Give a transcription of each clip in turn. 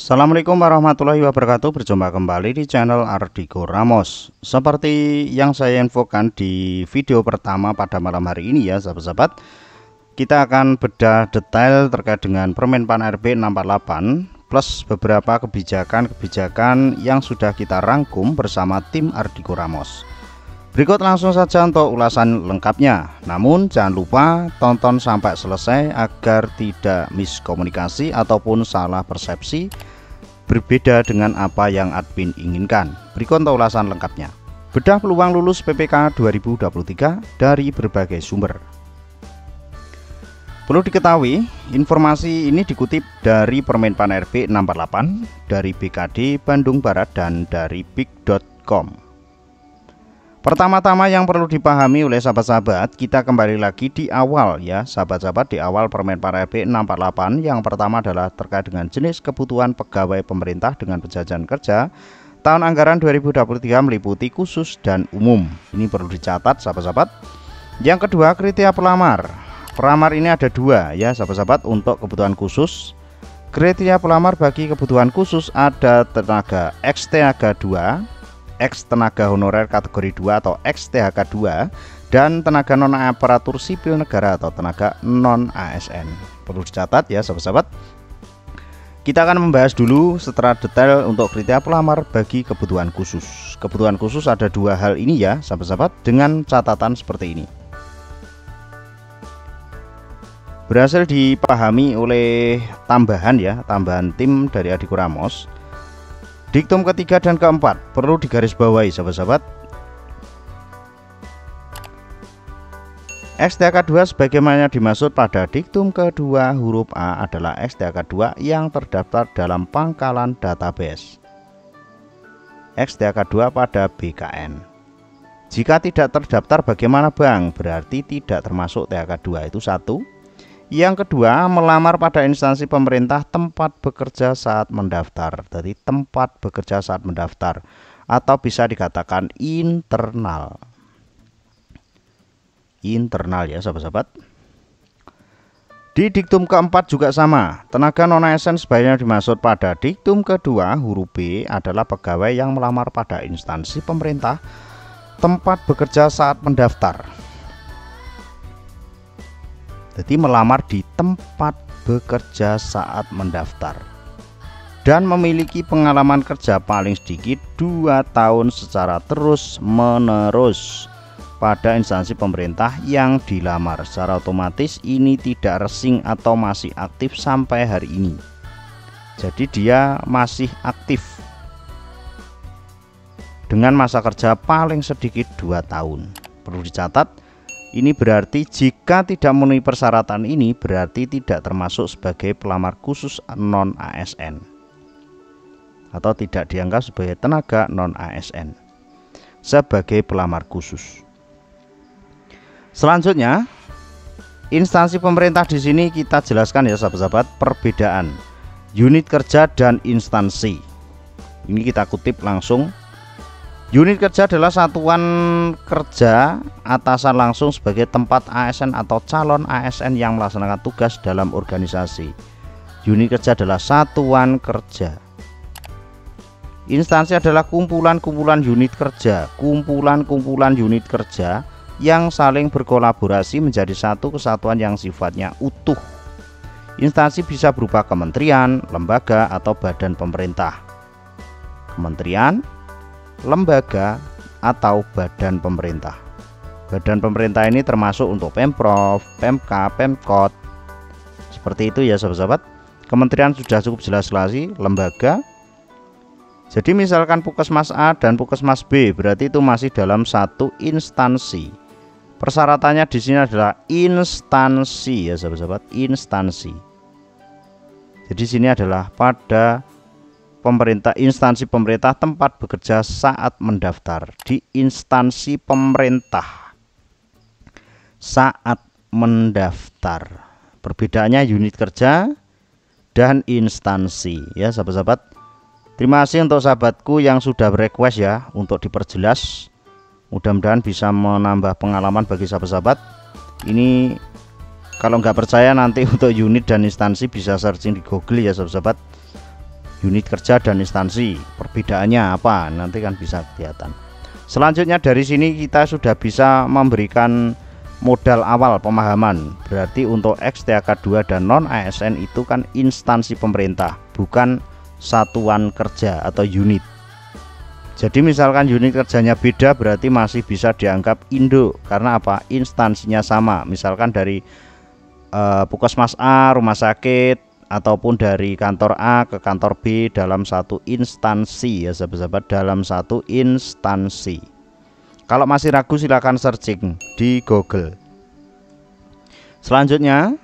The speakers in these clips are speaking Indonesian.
Assalamualaikum warahmatullahi wabarakatuh. Berjumpa kembali di channel Ardhiko Ramos. Seperti yang saya infokan di video pertama pada malam hari ini ya sahabat-sahabat, kita akan bedah detail terkait dengan permen PAN RB 648 plus beberapa kebijakan-kebijakan yang sudah kita rangkum bersama tim Ardhiko Ramos. Berikut langsung saja untuk ulasan lengkapnya. Namun jangan lupa tonton sampai selesai agar tidak miskomunikasi ataupun salah persepsi berbeda dengan apa yang admin inginkan. Berikut untuk ulasan lengkapnya. Bedah peluang lulus PPK 2023 dari berbagai sumber. Perlu diketahui, informasi ini dikutip dari Permen PAN RB 648, dari BKD Bandung Barat, dan dari big.com. Pertama-tama yang perlu dipahami oleh sahabat-sahabat, kita kembali lagi di awal ya sahabat-sahabat, di awal Permen PAN RB 648. Yang pertama adalah terkait dengan jenis kebutuhan pegawai pemerintah dengan penjajahan kerja tahun anggaran 2023 meliputi khusus dan umum. Ini perlu dicatat sahabat-sahabat. Yang kedua, kriteria pelamar. Pelamar ini ada dua ya sahabat-sahabat. Untuk kebutuhan khusus, kriteria pelamar bagi kebutuhan khusus ada tenaga X THK 2, X tenaga honorer kategori 2 atau X THK 2, dan tenaga non aparatur sipil negara atau tenaga non ASN. Perlu dicatat ya sahabat-sahabat. Kita akan membahas dulu secara detail untuk kriteria pelamar bagi kebutuhan khusus. Kebutuhan khusus ada dua hal ini ya sahabat-sahabat, dengan catatan seperti ini. Berhasil dipahami oleh tambahan tim dari Ardhiko Ramos. Diktum ketiga dan keempat perlu digarisbawahi sahabat-sahabat. XTHK 2 sebagaimana dimaksud pada diktum kedua huruf A adalah XTHK 2 yang terdaftar dalam pangkalan database XTHK 2 pada BKN. Jika tidak terdaftar bagaimana Bang? Berarti tidak termasuk THK 2, itu satu. Yang kedua, melamar pada instansi pemerintah tempat bekerja saat mendaftar. Jadi tempat bekerja saat mendaftar, atau bisa dikatakan internal. Internal ya sahabat-sahabat. Di diktum keempat juga sama. Tenaga non ASN sebaiknya dimaksud pada diktum kedua huruf B adalah pegawai yang melamar pada instansi pemerintah tempat bekerja saat mendaftar. Jadi melamar di tempat bekerja saat mendaftar dan memiliki pengalaman kerja paling sedikit 2 tahun secara terus menerus pada instansi pemerintah yang dilamar. Secara otomatis ini tidak resing atau masih aktif sampai hari ini. Jadi dia masih aktif dengan masa kerja paling sedikit 2 tahun. Perlu dicatat, ini berarti jika tidak memenuhi persyaratan ini berarti tidak termasuk sebagai pelamar khusus non ASN atau tidak dianggap sebagai tenaga non ASN sebagai pelamar khusus. Selanjutnya, instansi pemerintah di sini kita jelaskan ya sahabat-sahabat, perbedaan unit kerja dan instansi. Ini kita kutip langsung. Unit kerja adalah satuan kerja atasan langsung sebagai tempat ASN atau calon ASN yang melaksanakan tugas dalam organisasi. Unit kerja adalah satuan kerja. Instansi adalah kumpulan-kumpulan unit kerja, kumpulan-kumpulan unit kerja yang saling berkolaborasi menjadi satu kesatuan yang sifatnya utuh. Instansi bisa berupa kementerian, lembaga, atau badan pemerintah. Kementerian, lembaga, atau badan pemerintah. Badan pemerintah ini termasuk untuk Pemprov, Pemka, Pemkot. Seperti itu ya sahabat-sahabat. Kementerian sudah cukup jelas lagi, lembaga. Jadi misalkan Puskesmas A dan Puskesmas B berarti itu masih dalam satu instansi. Persyaratannya di sini adalah instansi ya sahabat-sahabat, instansi. Jadi sini adalah pada pemerintah, instansi pemerintah tempat bekerja saat mendaftar. Di instansi pemerintah saat mendaftar. Perbedaannya unit kerja dan instansi ya sahabat-sahabat. Terima kasih untuk sahabatku yang sudah request ya untuk diperjelas. Mudah-mudahan bisa menambah pengalaman bagi sahabat-sahabat. Ini kalau nggak percaya nanti untuk unit dan instansi bisa searching di Google ya sahabat-sahabat. unit kerja dan instansi. Perbedaannya apa? Nanti kan bisa kelihatan. Selanjutnya dari sini kita sudah bisa memberikan modal awal pemahaman. Berarti untuk XTAK2 dan non ASN itu kan instansi pemerintah, bukan satuan kerja atau unit. Jadi misalkan unit kerjanya beda, berarti masih bisa dianggap induk. Karena apa? Instansinya sama. Misalkan dari Puskesmas A, rumah sakit, ataupun dari kantor A ke kantor B dalam satu instansi, ya sahabat-sahabat, dalam satu instansi. Kalau masih ragu silakan searching di Google. Selanjutnya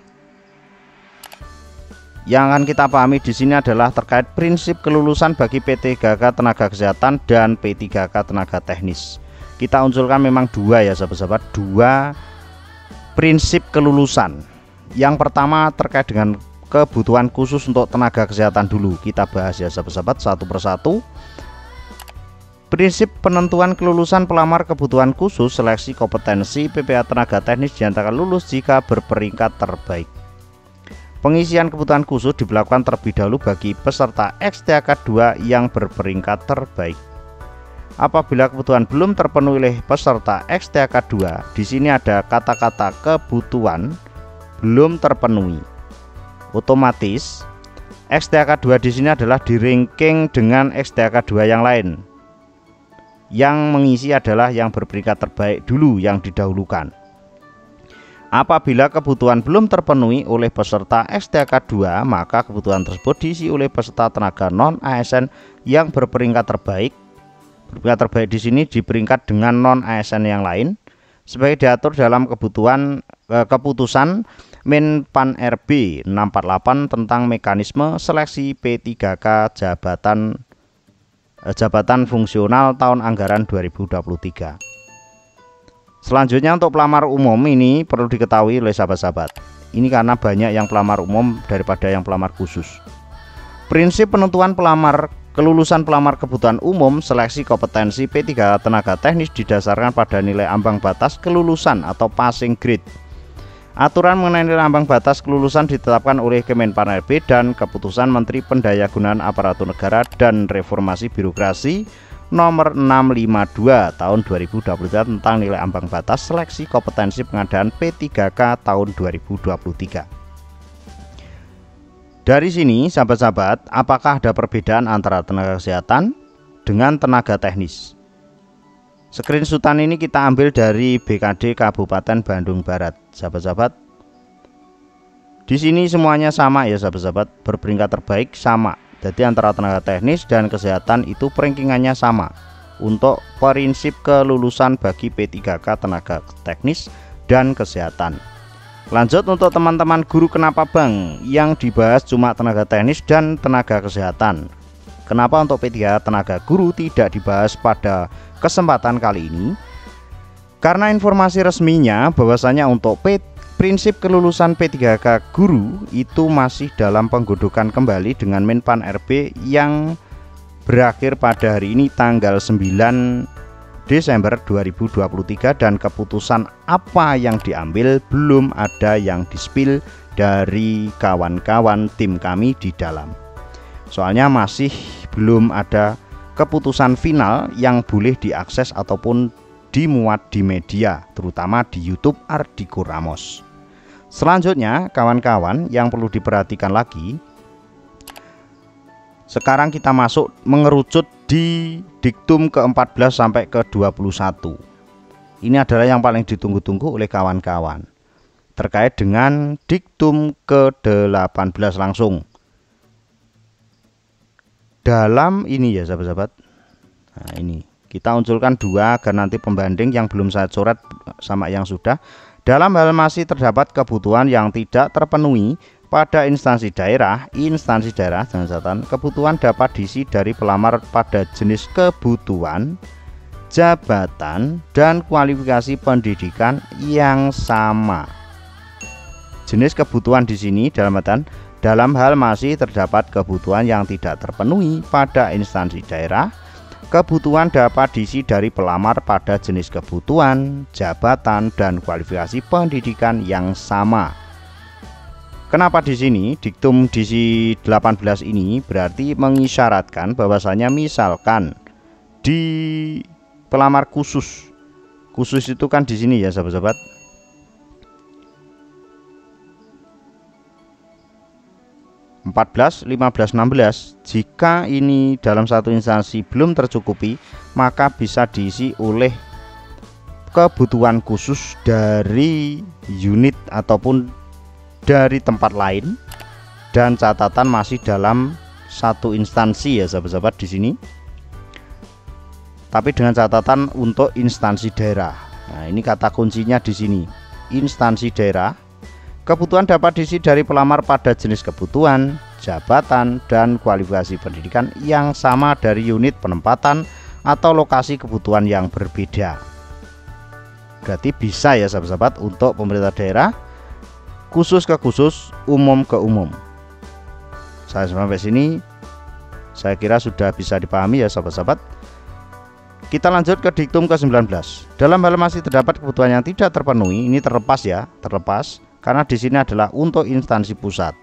yang akan kita pahami di sini adalah terkait prinsip kelulusan bagi P3K tenaga kesehatan dan P3K tenaga teknis. Kita unculkan memang dua, ya sahabat-sahabat, dua prinsip kelulusan. Yang pertama terkait dengan kebutuhan khusus untuk tenaga kesehatan dulu. Kita bahas ya sahabat-sahabat satu persatu. Prinsip penentuan kelulusan pelamar kebutuhan khusus seleksi kompetensi PPA tenaga teknis dinyatakan lulus jika berperingkat terbaik. Pengisian kebutuhan khusus diberlakukan terlebih dahulu bagi peserta XTAK2 yang berperingkat terbaik. Apabila kebutuhan belum terpenuhi oleh peserta XTAK2, di sini ada kata-kata kebutuhan belum terpenuhi. Otomatis XTAK2 di sini adalah di ranking dengan XTAK2 yang lain. Yang mengisi adalah yang berperingkat terbaik dulu, yang didahulukan. Apabila kebutuhan belum terpenuhi oleh peserta XTAK2, maka kebutuhan tersebut diisi oleh peserta tenaga non ASN yang berperingkat terbaik. Berperingkat terbaik di sini di peringkat dengan non ASN yang lain, sebagai diatur dalam keputusan Menpan RB 648 tentang mekanisme seleksi P3K jabatan fungsional tahun anggaran 2023. Selanjutnya untuk pelamar umum ini perlu diketahui oleh sahabat-sahabat. Ini karena banyak yang pelamar umum daripada yang pelamar khusus. Prinsip penentuan kelulusan pelamar kebutuhan umum seleksi kompetensi P3 tenaga teknis didasarkan pada nilai ambang batas kelulusan atau passing grade. Aturan mengenai nilai ambang batas kelulusan ditetapkan oleh Kemenpan RB dan Keputusan Menteri Pendayagunaan Aparatur Negara dan Reformasi Birokrasi Nomor 652 Tahun 2023 tentang nilai ambang batas seleksi kompetensi pengadaan P3K tahun 2023. Dari sini sahabat-sahabat, apakah ada perbedaan antara tenaga kesehatan dengan tenaga teknis? Screenshotan ini kita ambil dari BKD Kabupaten Bandung Barat, sahabat-sahabat. Di sini semuanya sama ya sahabat-sahabat, berperingkat terbaik sama. Jadi antara tenaga teknis dan kesehatan itu rankingannya sama untuk prinsip kelulusan bagi P3K tenaga teknis dan kesehatan. Lanjut untuk teman-teman guru, kenapa Bang yang dibahas cuma tenaga teknis dan tenaga kesehatan? Kenapa untuk P3 tenaga guru tidak dibahas pada kesempatan kali ini? Karena informasi resminya bahwasanya untuk prinsip kelulusan P3K guru itu masih dalam penggodokan kembali dengan Menpan RB yang berakhir pada hari ini tanggal 9 Desember 2023, dan keputusan apa yang diambil belum ada yang dispil dari kawan-kawan tim kami di dalam. Soalnya masih belum ada keputusan final yang boleh diakses ataupun dimuat di media, terutama di YouTube Ardiko Ramos. Selanjutnya kawan-kawan yang perlu diperhatikan lagi, sekarang kita masuk mengerucut di diktum ke-14 sampai ke-21. Ini adalah yang paling ditunggu-tunggu oleh kawan-kawan terkait dengan diktum ke-18 langsung. Dalam ini ya sahabat-sahabat, nah ini kita unculkan dua agar nanti pembanding yang belum saya coret sama yang sudah. Dalam hal masih terdapat kebutuhan yang tidak terpenuhi pada instansi daerah dan kebutuhan dapat diisi dari pelamar pada jenis kebutuhan, jabatan, dan kualifikasi pendidikan yang sama. Jenis kebutuhan di sini dalam hal masih terdapat kebutuhan yang tidak terpenuhi pada instansi daerah, kebutuhan dapat diisi dari pelamar pada jenis kebutuhan, jabatan, dan kualifikasi pendidikan yang sama. Kenapa di sini diktum di 18 ini berarti mengisyaratkan bahwasanya misalkan di pelamar khusus itu kan di sini ya sahabat-sahabat. (14, 15, 16) jika ini dalam satu instansi belum tercukupi, maka bisa diisi oleh kebutuhan khusus dari unit ataupun dari tempat lain, dan catatan masih dalam satu instansi ya sahabat-sahabat di sini. Tapi dengan catatan untuk instansi daerah. Nah, ini kata kuncinya di sini. Instansi daerah. Kebutuhan dapat diisi dari pelamar pada jenis kebutuhan, jabatan, dan kualifikasi pendidikan yang sama dari unit penempatan atau lokasi kebutuhan yang berbeda. Berarti bisa ya sahabat-sahabat untuk pemerintah daerah, khusus ke khusus, umum ke umum. Sampai sini saya kira sudah bisa dipahami ya sahabat-sahabat. Kita lanjut ke diktum ke-19. Dalam hal masih terdapat kebutuhan yang tidak terpenuhi, ini terlepas ya, terlepas karena di sini adalah untuk instansi pusat.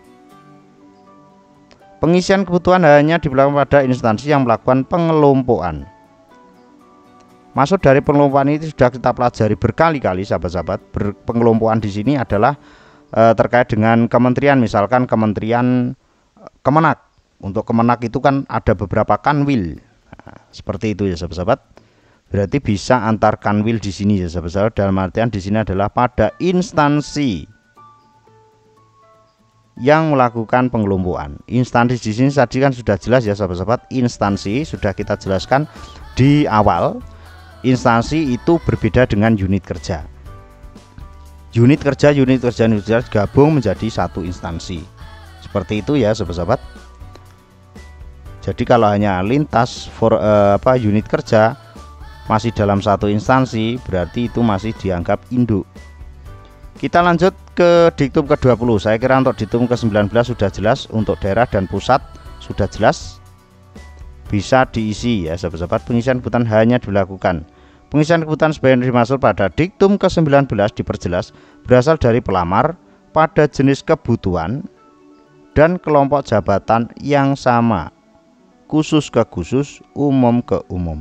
Pengisian kebutuhan hanya dilakukan pada instansi yang melakukan pengelompokan. Maksud dari pengelompokan ini sudah kita pelajari berkali-kali sahabat-sahabat. Pengelompokan di sini adalah terkait dengan kementerian, misalkan kementerian Kemenak. Untuk Kemenak itu kan ada beberapa kanwil. Nah, seperti itu ya sahabat-sahabat. Berarti bisa antar kanwil di sini ya sahabat-sahabat. Dalam artian di sini adalah pada instansi yang melakukan pengelompokan. Instansi di sini tadi kan sudah jelas ya sahabat-sahabat. Instansi sudah kita jelaskan di awal. Instansi itu berbeda dengan unit kerja. Unit kerja gabung menjadi satu instansi. Seperti itu ya sahabat-sahabat. Jadi kalau hanya lintas unit kerja masih dalam satu instansi, berarti itu masih dianggap induk. Kita lanjut ke diktum ke-20. Saya kira untuk diktum ke-19 sudah jelas, untuk daerah dan pusat sudah jelas. Bisa diisi ya sahabat-sahabat. Pengisian kebutuhan hanya dilakukan. Pengisian kebutuhan sebagian dimaksud pada diktum ke-19 diperjelas berasal dari pelamar pada jenis kebutuhan dan kelompok jabatan yang sama, khusus ke khusus, umum ke umum.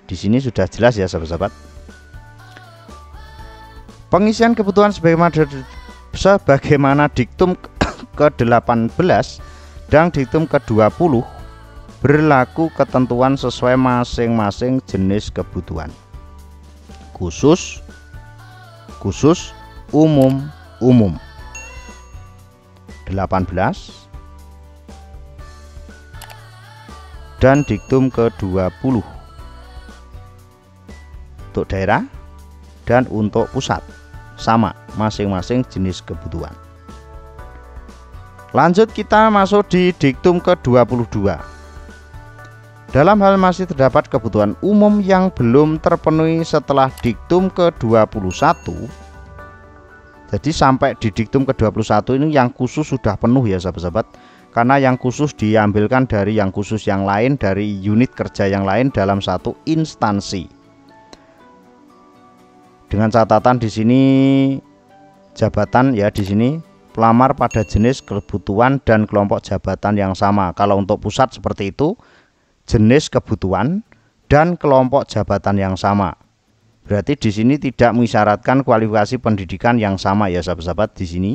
Di sini sudah jelas ya sahabat-sahabat. Pengisian kebutuhan sebagaimana diktum ke-18 dan diktum ke-20 berlaku ketentuan sesuai masing-masing jenis kebutuhan. Khusus, umum, 18 dan diktum ke-20 untuk daerah dan untuk pusat sama masing-masing jenis kebutuhan. Lanjut kita masuk di diktum ke-22. Dalam hal masih terdapat kebutuhan umum yang belum terpenuhi setelah diktum ke-21. Jadi sampai di diktum ke-21 ini yang khusus sudah penuh ya sahabat-sahabat. Karena yang khusus diambilkan dari yang khusus yang lain, dari unit kerja yang lain dalam satu instansi. Dengan catatan di sini jabatan ya, di sini pelamar pada jenis kebutuhan dan kelompok jabatan yang sama. Kalau untuk pusat seperti itu, jenis kebutuhan dan kelompok jabatan yang sama. Berarti di sini tidak mengisyaratkan kualifikasi pendidikan yang sama ya sahabat-sahabat. Di sini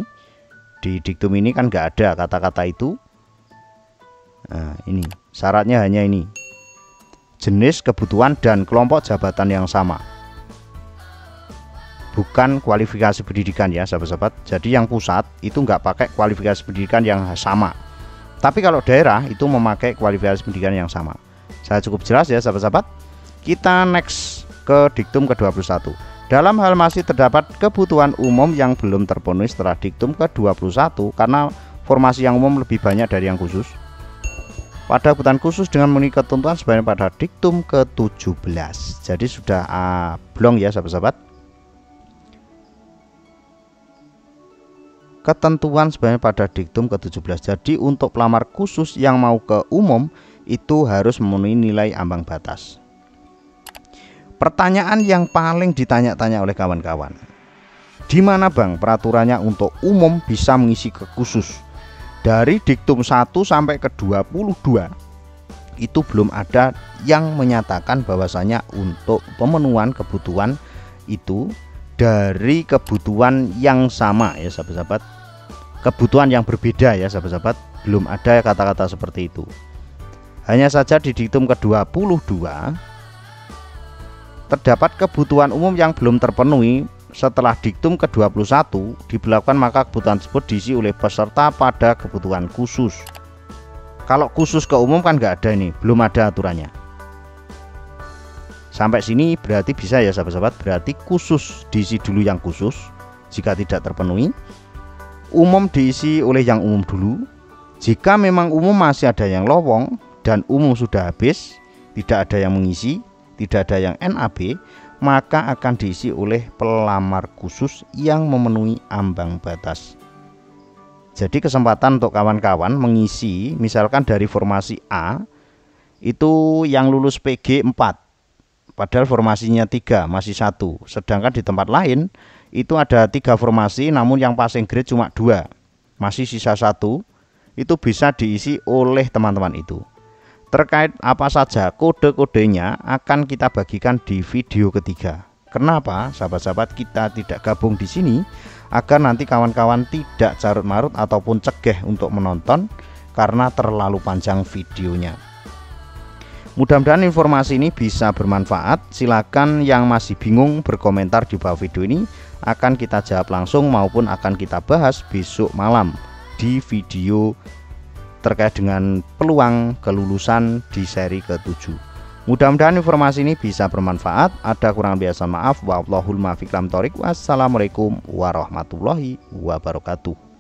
di diktum ini kan nggak ada kata-kata itu. Nah, ini syaratnya hanya ini, jenis kebutuhan dan kelompok jabatan yang sama, bukan kualifikasi pendidikan ya sahabat-sahabat. Jadi yang pusat itu nggak pakai kualifikasi pendidikan yang sama, tapi kalau daerah itu memakai kualifikasi pendidikan yang sama. Saya cukup jelas ya sahabat-sahabat. Kita next ke diktum ke-21. Dalam hal masih terdapat kebutuhan umum yang belum terpenuhi setelah diktum ke-21, karena formasi yang umum lebih banyak dari yang khusus. Pada kebutuhan khusus dengan memenuhi ketentuan sebagaimana pada diktum ke-17. Jadi sudah blong ya sahabat-sahabat. Ketentuan sebagaimana pada diktum ke-17. Jadi untuk pelamar khusus yang mau ke umum itu harus memenuhi nilai ambang batas. Pertanyaan yang paling ditanya-tanya oleh kawan-kawan, Di mana Bang peraturannya untuk umum bisa mengisi ke khusus? Dari diktum 1 sampai ke 22 itu belum ada yang menyatakan bahwasanya untuk pemenuhan kebutuhan itu dari kebutuhan yang sama ya sahabat-sahabat, kebutuhan yang berbeda ya sahabat-sahabat, belum ada kata-kata seperti itu. Hanya saja di diktum ke-22 terdapat kebutuhan umum yang belum terpenuhi. Setelah diktum ke-21 diberlakukan, maka kebutuhan tersebut diisi oleh peserta pada kebutuhan khusus. Kalau khusus ke umum kan nggak ada, ini belum ada aturannya. Sampai sini berarti bisa ya sahabat-sahabat, berarti khusus diisi dulu yang khusus. Jika tidak terpenuhi, umum diisi oleh yang umum dulu. Jika memang umum masih ada yang lowong dan umum sudah habis, tidak ada yang mengisi, tidak ada yang NAB, maka akan diisi oleh pelamar khusus yang memenuhi ambang batas. Jadi kesempatan untuk kawan-kawan mengisi misalkan dari formasi A itu yang lulus PG 4, padahal formasinya 3 masih 1, sedangkan di tempat lain itu ada 3 formasi namun yang passing grade cuma 2, masih sisa 1, itu bisa diisi oleh teman-teman itu. Terkait apa saja kode-kodenya akan kita bagikan di video ketiga. Kenapa sahabat-sahabat kita tidak gabung di sini? Agar nanti kawan-kawan tidak carut-marut ataupun cegah untuk menonton karena terlalu panjang videonya. Mudah-mudahan informasi ini bisa bermanfaat. Silakan yang masih bingung berkomentar di bawah video ini, akan kita jawab langsung maupun akan kita bahas besok malam di video terkait dengan peluang kelulusan di seri ke-7. Mudah-mudahan informasi ini bisa bermanfaat. Ada kurang biasa maaf. Wallahul muwaffiq ila thoriq. Wassalamualaikum warahmatullahi wabarakatuh.